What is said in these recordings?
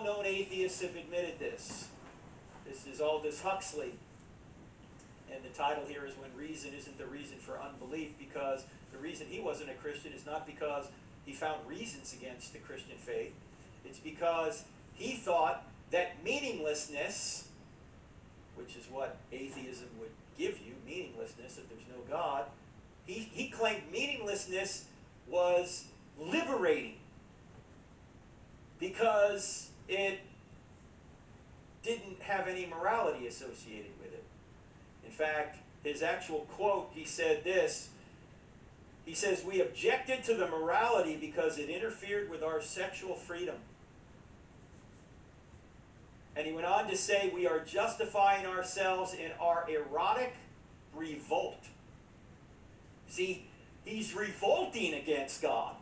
well-known atheists have admitted this. This is Aldous Huxley. And the title here is When Reason Isn't the Reason for Unbelief, because the reason he wasn't a Christian is not because he found reasons against the Christian faith. It's because he thought that meaninglessness, which is what atheism would give you, meaninglessness, if there's no God, he claimed meaninglessness was liberating because it didn't have any morality associated with it. In fact, his actual quote, he said this. He says, "We objected to the morality because it interfered with our sexual freedom." And he went on to say, "We are justifying ourselves in our erotic revolt." See, he's revolting against God.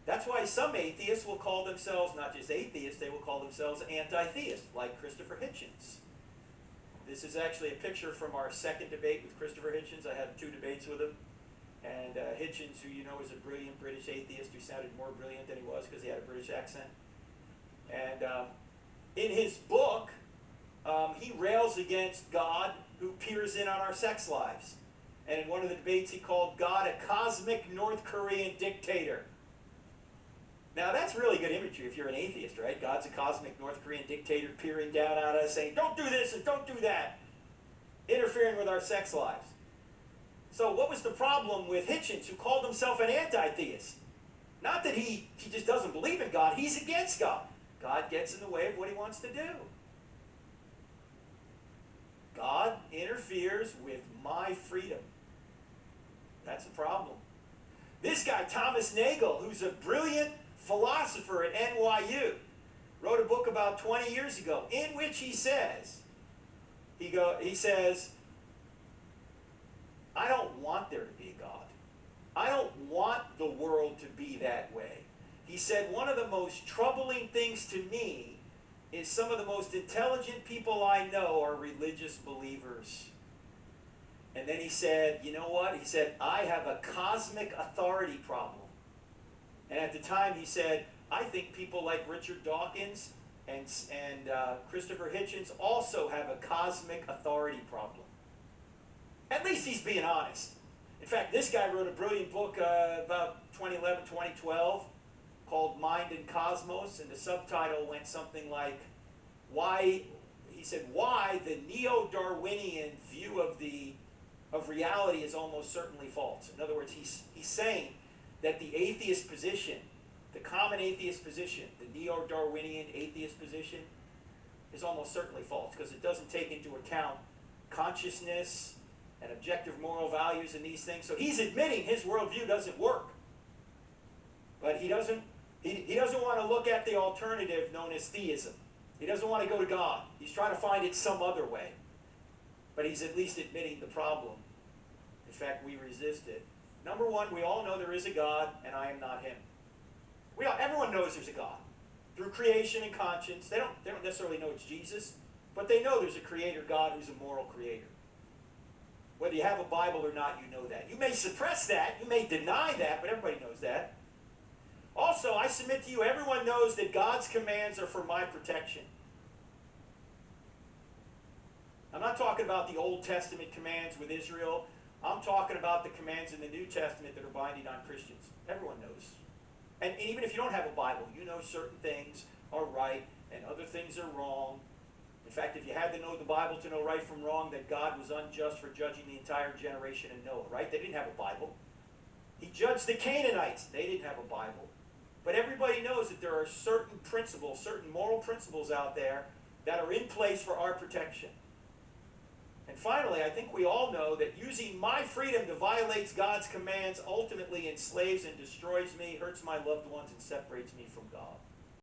That's why some atheists will call themselves, not just atheists, they will call themselves anti-theists, like Christopher Hitchens. This is actually a picture from our second debate with Christopher Hitchens. I had 2 debates with him. And Hitchens, who you know is a brilliant British atheist who sounded more brilliant than he was because he had a British accent. And in his book, he rails against God who peers in on our sex lives. And in one of the debates, he called God a cosmic North Korean dictator. Now, that's really good imagery if you're an atheist, right? God's a cosmic North Korean dictator peering down at us saying, don't do this and don't do that, interfering with our sex lives. So what was the problem with Hitchens, who called himself an anti-theist? Not that he just doesn't believe in God, he's against God. God gets in the way of what he wants to do. God interferes with my freedom. That's the problem. This guy, Thomas Nagel, who's a brilliant philosopher at NYU, wrote a book about 20 years ago in which he says, he says, I don't want there to be a God. I don't want the world to be that way. He said, one of the most troubling things to me is some of the most intelligent people I know are religious believers. And then he said, you know what? He said, I have a cosmic authority problem. And at the time he said, I think people like Richard Dawkins and Christopher Hitchens also have a cosmic authority problem. At least he's being honest. In fact, this guy wrote a brilliant book about 2011, 2012 called Mind and Cosmos, and the subtitle went something like, why the neo-Darwinian view of reality is almost certainly false. In other words, he's saying that the atheist position, the common atheist position, the neo-Darwinian atheist position, is almost certainly false because it doesn't take into account consciousness and objective moral values and these things. So he's admitting his worldview doesn't work. But he doesn't want to look at the alternative known as theism. He doesn't want to go to God. He's trying to find it some other way. But he's at least admitting the problem. In fact, we resist it. Number one, we all know there is a God, and I am not him. Everyone knows there's a God. Through creation and conscience. They don't necessarily know it's Jesus, but they know there's a creator God who's a moral creator. Whether you have a Bible or not, you know that. You may suppress that, you may deny that, but everybody knows that. Also, I submit to you, everyone knows that God's commands are for my protection. I'm not talking about the Old Testament commands with Israel. I'm talking about the commands in the New Testament that are binding on Christians. Everyone knows. And even if you don't have a Bible, you know certain things are right and other things are wrong. In fact, if you had to know the Bible to know right from wrong, that God was unjust for judging the entire generation of Noah, right? They didn't have a Bible. He judged the Canaanites. They didn't have a Bible. But everybody knows that there are certain principles, certain moral principles out there that are in place for our protection. And finally, I think we all know that using my freedom to violate God's commands ultimately enslaves and destroys me, hurts my loved ones, and separates me from God.